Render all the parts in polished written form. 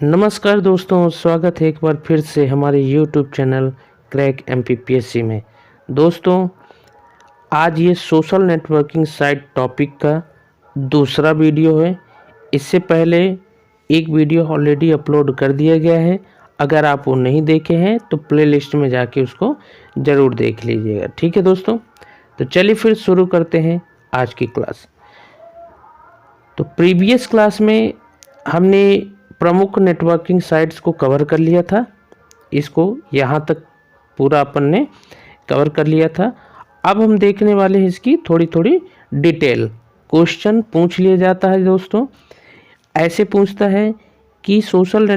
नमस्कार दोस्तों, स्वागत है एक बार फिर से हमारे YouTube चैनल क्रैक MPPSC में। दोस्तों, आज ये सोशल नेटवर्किंग साइट टॉपिक का दूसरा वीडियो है। इससे पहले एक वीडियो ऑलरेडी अपलोड कर दिया गया है। अगर आप वो नहीं देखे हैं तो प्लेलिस्ट में जाके उसको ज़रूर देख लीजिएगा। ठीक है दोस्तों, तो चलिए फिर शुरू करते हैं आज की क्लास। तो प्रीवियस क्लास में हमने प्रमुख नेटवर्किंग साइट्स को कवर कर लिया था। इसको यहाँ तक पूरा अपन ने कवर कर लिया था। अब हम देखने वाले हैं इसकी थोड़ी थोड़ी डिटेल। क्वेश्चन पूछ लिया जाता है दोस्तों, ऐसे पूछता है कि इस सोशल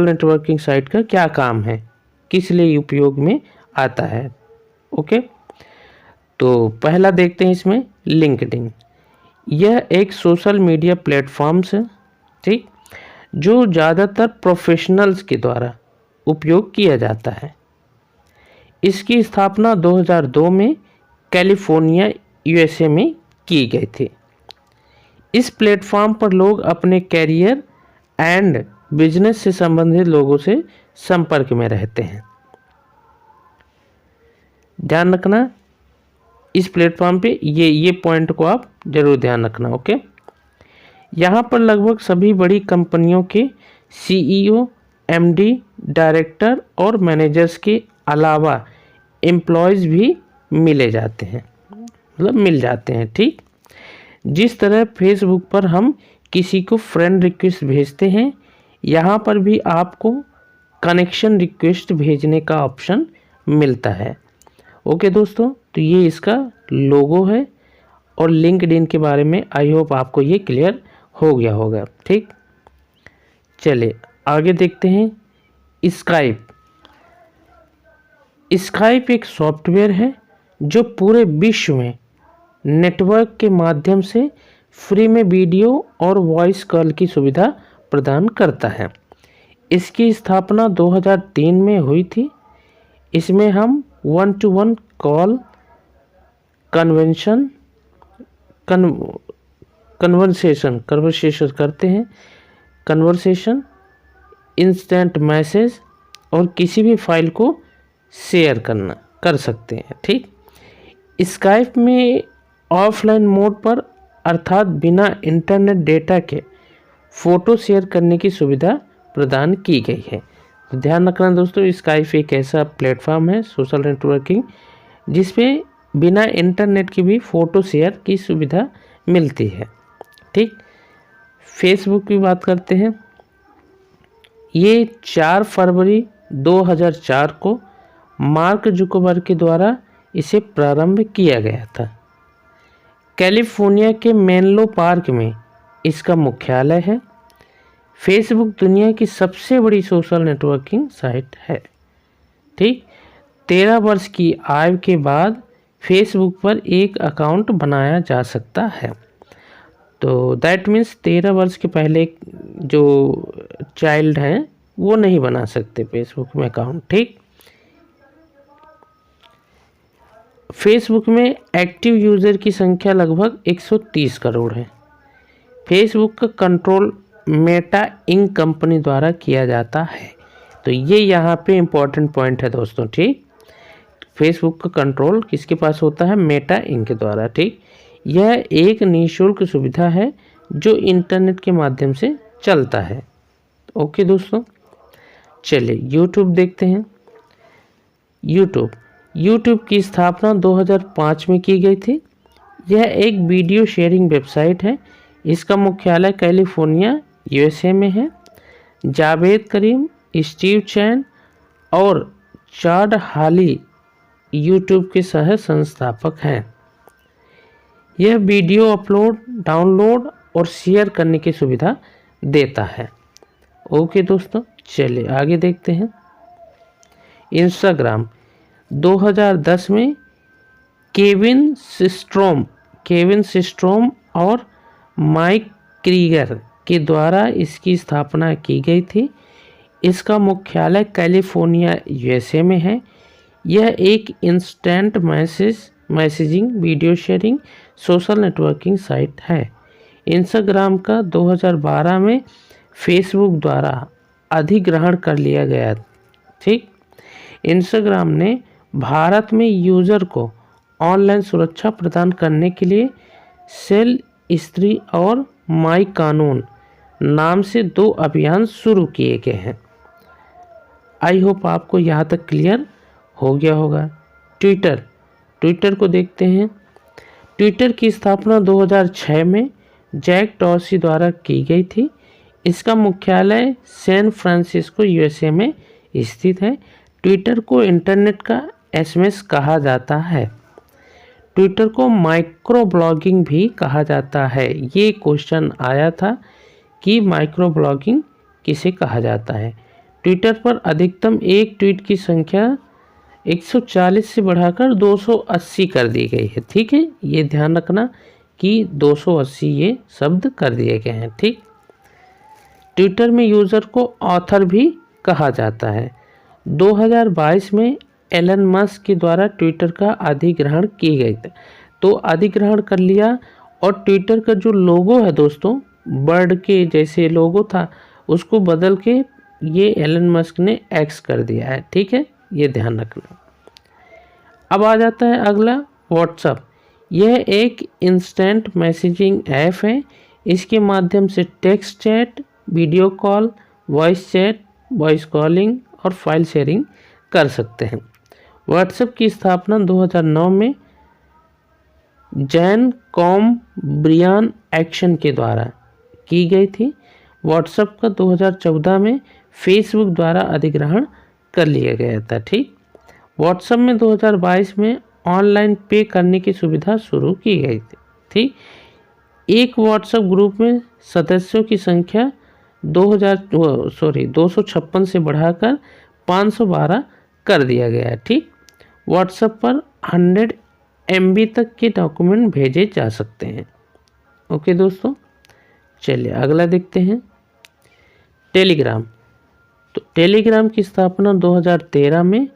नेटवर्किंग साइट का क्या काम है, किस लिए उपयोग में आता है। ओके, तो पहला देखते हैं इसमें लिंक्डइन। यह एक सोशल मीडिया प्लेटफॉर्म्स है, ठीक, जो ज़्यादातर प्रोफेशनल्स के द्वारा उपयोग किया जाता है। इसकी स्थापना 2002 में कैलिफोर्निया USA में की गई थी। इस प्लेटफॉर्म पर लोग अपने कैरियर एंड बिजनेस से संबंधित लोगों से संपर्क में रहते हैं। ध्यान रखना, इस प्लेटफॉर्म पे ये पॉइंट को आप जरूर ध्यान रखना। ओके, यहाँ पर लगभग सभी बड़ी कंपनियों के CEO, MD, डायरेक्टर और मैनेजर्स के अलावा एम्प्लॉयज़ भी मिल जाते हैं। ठीक, जिस तरह फेसबुक पर हम किसी को फ्रेंड रिक्वेस्ट भेजते हैं, यहाँ पर भी आपको कनेक्शन रिक्वेस्ट भेजने का ऑप्शन मिलता है। ओके दोस्तों, तो ये इसका लोगो है और लिंक्डइन के बारे में आई होप आपको ये क्लियर हो गया होगा। ठीक, चलिए आगे देखते हैं। स्काइप एक सॉफ्टवेयर है जो पूरे विश्व में नेटवर्क के माध्यम से फ्री में वीडियो और वॉइस कॉल की सुविधा प्रदान करता है। इसकी स्थापना 2003 में हुई थी। इसमें हम 1-to-1 कॉल कन्वर्सेशन करते हैं, इंस्टेंट मैसेज और किसी भी फाइल को शेयर कर सकते हैं। ठीक, स्काइप में ऑफलाइन मोड पर अर्थात बिना इंटरनेट डेटा के फ़ोटो शेयर करने की सुविधा प्रदान की गई है। तो ध्यान रखना दोस्तों, स्काइप एक ऐसा प्लेटफॉर्म है सोशल नेटवर्किंग जिसपे बिना इंटरनेट की भी फ़ोटो शेयर की सुविधा मिलती है। ठीक, फेसबुक की बात करते हैं। ये 4 फरवरी 2004 को मार्क जुकरबर्ग के द्वारा इसे प्रारंभ किया गया था। कैलिफोर्निया के मेनलो पार्क में इसका मुख्यालय है। फेसबुक दुनिया की सबसे बड़ी सोशल नेटवर्किंग साइट है। ठीक, 13 वर्ष की आयु के बाद फेसबुक पर एक अकाउंट बनाया जा सकता है। तो दैट मीन्स 13 वर्ष के पहले जो चाइल्ड हैं वो नहीं बना सकते फेसबुक में अकाउंट। ठीक, फेसबुक में एक्टिव यूज़र की संख्या लगभग 130 करोड़ है। फेसबुक का कंट्रोल मेटा इंक कंपनी द्वारा किया जाता है। तो ये यहाँ पे इम्पोर्टेंट पॉइंट है दोस्तों। ठीक, फेसबुक का कंट्रोल किसके पास होता है? मेटा इंक के द्वारा। ठीक, यह एक निःशुल्क सुविधा है जो इंटरनेट के माध्यम से चलता है। ओके दोस्तों, चलिए यूट्यूब देखते हैं। यूट्यूब की स्थापना 2005 में की गई थी। यह एक वीडियो शेयरिंग वेबसाइट है। इसका मुख्यालय कैलिफोर्निया USA में है। जावेद करीम, स्टीव चैन और चाड हाली यूट्यूब के सह संस्थापक हैं। यह वीडियो अपलोड, डाउनलोड और शेयर करने की सुविधा देता है। ओके दोस्तों, चलिए आगे देखते हैं। इंस्टाग्राम 2010 में केविन सिस्ट्रोम और माइक क्रीगर के द्वारा इसकी स्थापना की गई थी। इसका मुख्यालय कैलिफोर्निया USA में है। यह एक instant messaging, video sharing, social networking site है। इंस्टाग्राम का 2012 में फेसबुक द्वारा अधिग्रहण कर लिया गया। ठीक, इंस्टाग्राम ने भारत में यूजर को ऑनलाइन सुरक्षा प्रदान करने के लिए सेल स्त्री और माई कानून नाम से 2 अभियान शुरू किए गए हैं। आई होप आपको यहाँ तक क्लियर हो गया होगा। ट्विटर को देखते हैं। ट्विटर की स्थापना 2006 में जैक डॉर्सी द्वारा की गई थी। इसका मुख्यालय सैन फ्रांसिस्को यूएसए में स्थित है। ट्विटर को इंटरनेट का एसएमएस कहा जाता है। ट्विटर को माइक्रो ब्लॉगिंग भी कहा जाता है। ये क्वेश्चन आया था कि माइक्रो ब्लॉगिंग किसे कहा जाता है। ट्विटर पर अधिकतम एक ट्वीट की संख्या 140 से बढ़ाकर 280 कर दी गई है। ठीक है, ये ध्यान रखना कि 280 ये शब्द कर दिए गए हैं। ठीक, ट्विटर में यूज़र को ऑथर भी कहा जाता है। 2022 में एलन मस्क के द्वारा ट्विटर का अधिग्रहण की गई थी, तो अधिग्रहण कर लिया। और ट्विटर का जो लोगो है दोस्तों, बर्ड के जैसे लोगो था, उसको बदल के ये एलन मस्क ने एक्स कर दिया है। ठीक है, ये ध्यान रखना। अब आ जाता है अगला व्हाट्सएप। यह एक इंस्टेंट मैसेजिंग ऐप है। इसके माध्यम से text chat, video call, voice chat, voice calling और फाइल शेयरिंग कर सकते हैं। व्हाट्सएप की स्थापना 2009 में जैन कॉम ब्रियान एक्शन के द्वारा की गई थी। व्हाट्सएप का 2014 में फेसबुक द्वारा अधिग्रहण कर लिया गया था। ठीक, व्हाट्सएप में 2022 में ऑनलाइन पे करने की सुविधा शुरू की गई थी। ठीक, एक व्हाट्सएप ग्रुप में सदस्यों की संख्या 256 से बढ़ाकर 512 कर दिया गया है। ठीक, व्हाट्सएप पर 100 MB तक के डॉक्यूमेंट भेजे जा सकते हैं। ओके दोस्तों, चलिए अगला देखते हैं। टेलीग्राम। तो टेलीग्राम की स्थापना 2013 में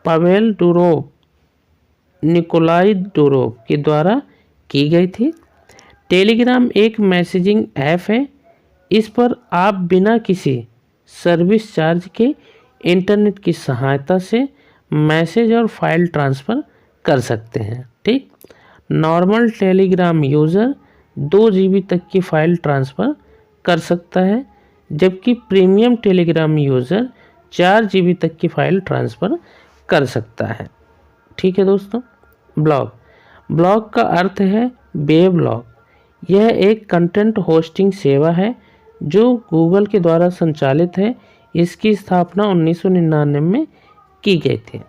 पावेल डुरोव, निकोलाई डुरोव के द्वारा की गई थी। टेलीग्राम एक मैसेजिंग ऐप है। इस पर आप बिना किसी सर्विस चार्ज के इंटरनेट की सहायता से मैसेज और फाइल ट्रांसफ़र कर सकते हैं। ठीक, नॉर्मल टेलीग्राम यूज़र 2 GB तक की फ़ाइल ट्रांसफ़र कर सकता है, जबकि प्रीमियम टेलीग्राम यूज़र 4 GB तक की फ़ाइल ट्रांसफ़र कर सकता है। ठीक है दोस्तों। ब्लॉग का अर्थ है वेबलॉग। यह एक कंटेंट होस्टिंग सेवा है जो गूगल के द्वारा संचालित है। इसकी स्थापना 1999 में की गई थी।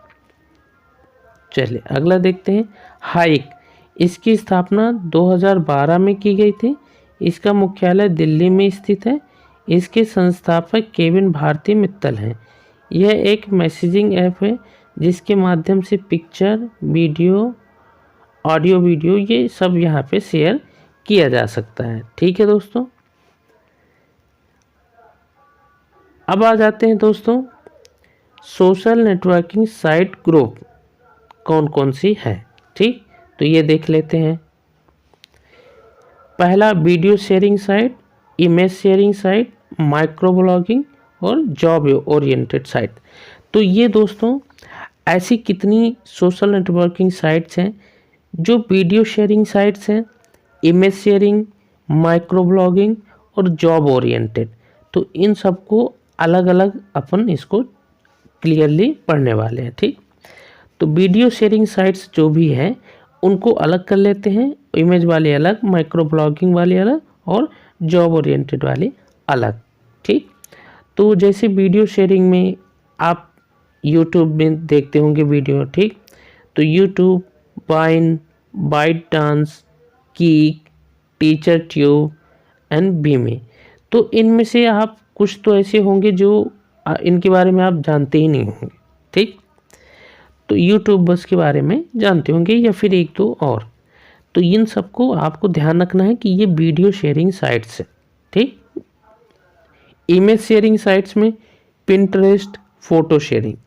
चलिए अगला देखते हैं। हाइक। इसकी स्थापना 2012 में की गई थी। इसका मुख्यालय दिल्ली में स्थित है। इसके संस्थापक केविन भारती मित्तल हैं। यह एक मैसेजिंग ऐप है जिसके माध्यम से पिक्चर, वीडियो, ऑडियो वीडियो ये सब यहाँ पे शेयर किया जा सकता है। ठीक है दोस्तों। अब आ जाते हैं दोस्तों सोशल नेटवर्किंग साइट ग्रुप कौन कौन सी है। ठीक, तो ये देख लेते हैं। पहला video sharing site, image sharing site, micro blogging और जॉब ओरिएंटेड साइट। तो ये दोस्तों ऐसी कितनी सोशल नेटवर्किंग साइट्स हैं जो वीडियो शेयरिंग साइट्स हैं, इमेज शेयरिंग, माइक्रो ब्लॉगिंग और जॉब ओरिएंटेड। तो इन सबको अलग अलग अपन इसको क्लियरली पढ़ने वाले हैं। ठीक, तो वीडियो शेयरिंग साइट्स जो भी हैं उनको अलग कर लेते हैं। इमेज वाली अलग, माइक्रो ब्लॉगिंग वाली अलग और जॉब ओरिएंटेड वाली अलग। ठीक, तो जैसे वीडियो शेयरिंग में आप यूट्यूब में देखते होंगे वीडियो। ठीक, तो YouTube, Vine, ByteDance, Kik, TeacherTube and Beme. तो इनमें से आप कुछ तो ऐसे होंगे जो इनके बारे में आप जानते ही नहीं होंगे। ठीक, तो यूट्यूब बस के बारे में जानते होंगे या फिर एक दो और। तो इन सबको आपको ध्यान रखना है कि ये वीडियो शेयरिंग साइट्स है। ठीक, इमेज शेयरिंग साइट्स में पिंटरेस्ट, फोटो शेयरिंग,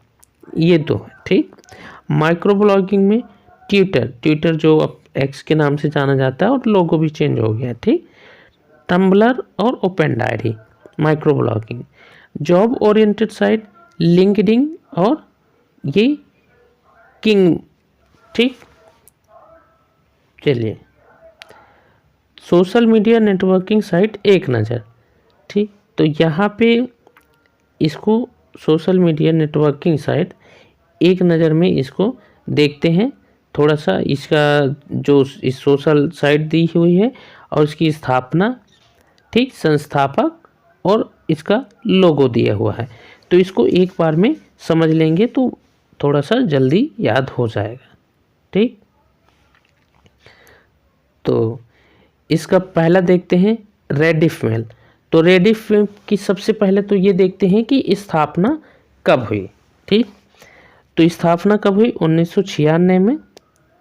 ये दो है। ठीक, माइक्रो ब्लॉगिंग में ट्विटर जो अब एक्स के नाम से जाना जाता है और लोगो भी चेंज हो गया। ठीक, टम्बलर और open diary. Micro blogging. Job oriented site LinkedIn और ये किंग। ठीक, चलिए सोशल मीडिया नेटवर्किंग साइट एक नज़र। ठीक, तो यहाँ पे इसको सोशल मीडिया नेटवर्किंग साइट एक नज़र में इसको देखते हैं। थोड़ा सा इसका जो इस सोशल साइट दी हुई है और इसकी स्थापना, ठीक, संस्थापक और इसका लोगो दिया हुआ है, तो इसको एक बार में समझ लेंगे तो थोड़ा सा जल्दी याद हो जाएगा। ठीक, तो इसका पहला देखते हैं रेडिफ मेल। तो रेडिफ की सबसे पहले तो ये देखते हैं कि स्थापना कब हुई। ठीक, तो स्थापना कब हुई? 1996 में।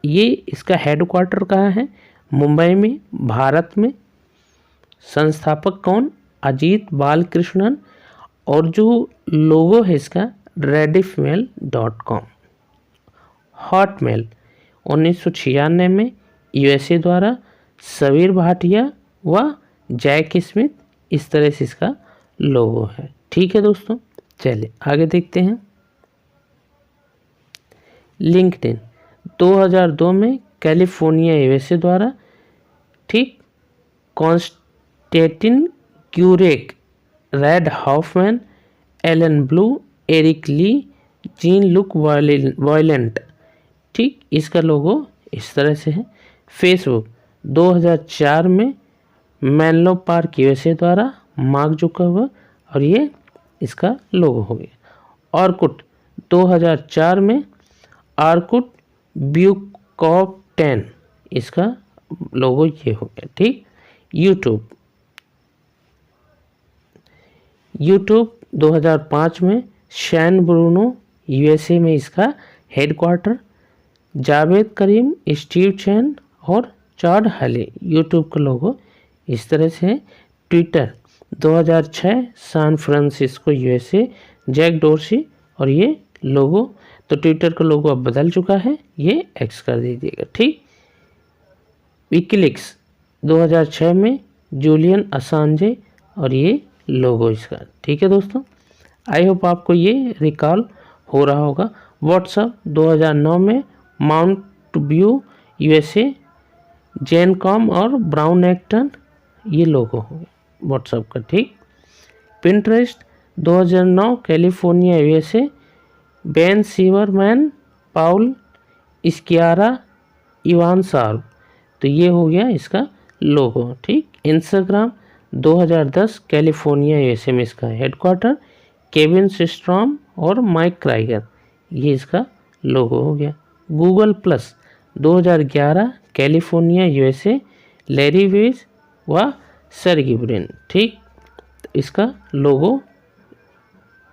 ये इसका हेडक्वार्टर कहाँ है? मुंबई में, भारत में। संस्थापक कौन? अजीत बालकृष्णन। और जो लोगो है इसका rediffmail.com। हॉटमेल 1996 में यूएसए द्वारा सबीर भाटिया व जैक स्मिथ, इस तरह से इसका लोगो है। ठीक है दोस्तों, चलिए आगे देखते हैं। लिंक्डइन 2002 में कैलिफोर्निया यूएसए द्वारा, ठीक, Konstantin Guericke, Reid Hoffman, Allen Blue, Eric Ly, Jean Luc Vaillant, ठीक, इसका लोगो इस तरह से है। फेसबुक 2004 में मैनलो पार्क यूएसए द्वारा मार्क जुकरबर्ग, और ये इसका लोगो हो गया। ऑर्कुट 2004 में ऑर्कुट ब्यूकॉप 10, इसका लोगो ये हो गया। ठीक, यूट्यूब 2005 में शैन ब्रूनो यूएसए में इसका हेडक्वार्टर। जावेद करीम, स्टीव चैन और चॉड हैले, यूट्यूब का लोगो इस तरह से है। Twitter 2006 San Francisco USA, Jack Dorsey, और ये लोगो, तो ट्विटर का लोगो अब बदल चुका है, ये एक्स कर दीजिएगा। ठीक, विकीलीक्स 2006 में जूलियन असांजे, और ये लोगो इसका। ठीक है दोस्तों, आई होप आपको ये रिकॉल हो रहा होगा। व्हाट्सएप 2009 में माउंट व्यू यूएसए, जेनकॉम और ब्राउन एक्टन, ये लोगो हो व्हाट्सएप का। ठीक, Pinterest 2009 California USA, Ben Silbermann, Paul Sciarra, Evan Sharp, तो ये हो गया इसका लोगो। ठीक, इंस्टाग्राम 2010 कैलिफोर्निया यूएसए में इसका हेडक्वार्टर, केविन सिस्ट्रॉम और माइक क्राइगर, ये इसका लोगो हो गया। Google Plus 2011 California USA, Larry Page व सर्गी ब्रिन, ठीक, इसका लोगो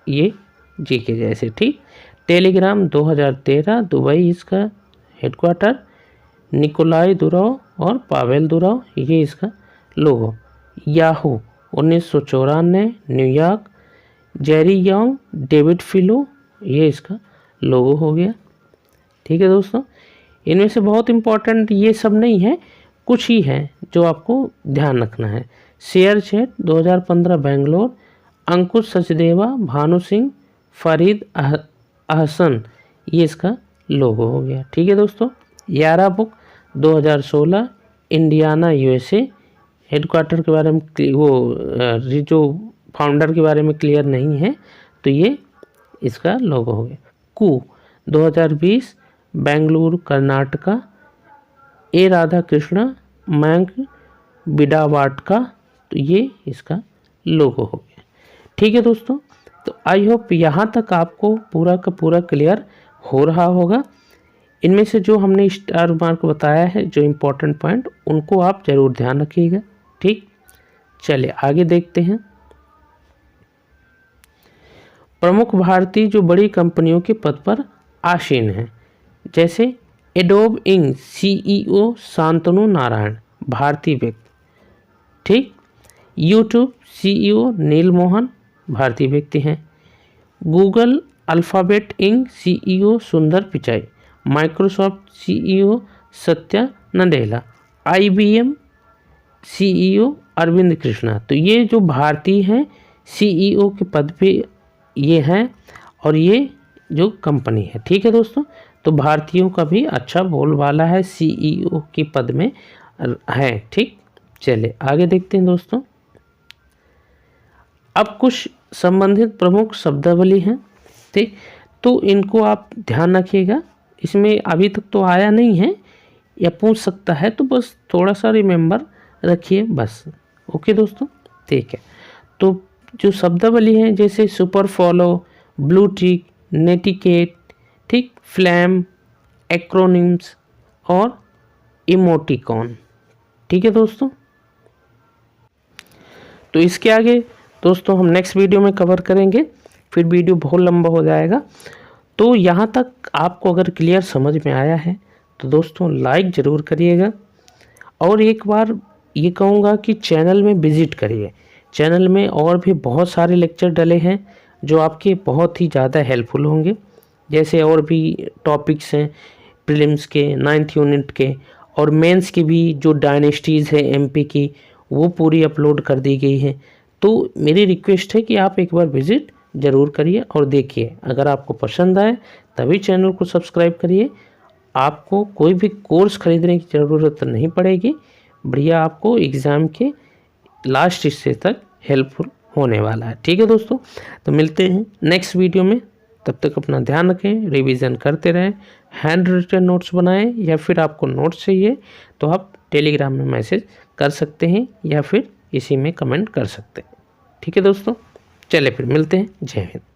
ये जी के जैसे। ठीक, टेलीग्राम 2013 दुबई इसका हेडक्वार्टर, निकोलाई दुराव और पावेल दुराव, ये इसका logo. Yahoo 1994 New York, Jerry Yang, David Filo, ये इसका लोगो हो गया। ठीक है दोस्तों, इनमें से बहुत इम्पोर्टेंट ये सब नहीं है, कुछ ही है जो आपको ध्यान रखना है। शेयर चैट 2015 बेंगलोर, अंकुश सचदेवा, भानु सिंह, फरीद अहसन, ये इसका लोगो हो गया। ठीक है दोस्तों, यारा बुक 2016 इंडियाना यूएसए, हेडक्वार्टर के बारे में वो जो फाउंडर के बारे में क्लियर नहीं है, तो ये इसका लोगो हो गया। कू 2020 बेंगलुरु कर्नाटका, ए राधा कृष्णा, मयंक बिडावाटका, तो ये इसका लोगो हो गया। ठीक है दोस्तों, तो आई होप यहाँ तक आपको पूरा का पूरा क्लियर हो रहा होगा। इनमें से जो हमने स्टार मार्क बताया है, जो इम्पोर्टेंट पॉइंट, उनको आप ज़रूर ध्यान रखिएगा। ठीक, चलिए आगे देखते हैं। प्रमुख भारतीय जो बड़ी कंपनियों के पद पर आसीन हैं, जैसे Adobe Inc CEO Shantanu Narayen, भारतीय व्यक्ति। ठीक, यूट्यूब सीईओ नील मोहन, भारतीय व्यक्ति हैं। Google alphabet Inc CEO Sundar Pichai, Microsoft CEO Satya Nadella, IBM CEO Arvind Krishna, तो ये जो भारतीय हैं CEO के पद पे ये हैं और ये जो कंपनी है, ठीक है दोस्तों। तो भारतीयों का भी अच्छा बोलबाला है, CEO के पद में है, ठीक। चलिए आगे देखते हैं दोस्तों। अब कुछ संबंधित प्रमुख शब्दावली हैं, ठीक। तो इनको आप ध्यान रखिएगा, इसमें अभी तक तो आया नहीं है या पूछ सकता है, तो बस थोड़ा सा रिमेंबर रखिए बस। ओके दोस्तों, ठीक है। तो जो शब्दावली हैं जैसे सुपर फॉलो, ब्लू टिक, नेटिकेट, ठीक, फ्लैम, एक्रोनिम्स और इमोटिकॉन, ठीक है दोस्तों। तो इसके आगे दोस्तों हम नेक्स्ट वीडियो में कवर करेंगे, फिर वीडियो बहुत लंबा हो जाएगा। तो यहाँ तक आपको अगर क्लियर समझ में आया है तो दोस्तों लाइक ज़रूर करिएगा, और एक बार ये कहूँगा कि चैनल में विज़िट करिए। चैनल में और भी बहुत सारे लेक्चर डले हैं जो आपके बहुत ही ज़्यादा हेल्पफुल होंगे। जैसे और भी टॉपिक्स हैं प्रीलिम्स के, 9th यूनिट के और मेंस की भी, जो डायनेस्टीज़ है MP की, वो पूरी अपलोड कर दी गई है। तो मेरी रिक्वेस्ट है कि आप एक बार विज़िट ज़रूर करिए और देखिए। अगर आपको पसंद आए तभी चैनल को सब्सक्राइब करिए। आपको कोई भी कोर्स खरीदने की ज़रूरत नहीं पड़ेगी, बढ़िया आपको एग्ज़ाम के लास्ट हिस्से तक हेल्पफुल होने वाला है, ठीक है दोस्तों। तो मिलते हैं नेक्स्ट वीडियो में, तब तक अपना ध्यान रखें, रिवीजन करते रहें, हैंड रिटन नोट्स बनाएं, या फिर आपको नोट्स चाहिए तो आप टेलीग्राम में मैसेज कर सकते हैं या फिर इसी में कमेंट कर सकते हैं, ठीक है दोस्तों। चलिए फिर मिलते हैं, जय हिंद।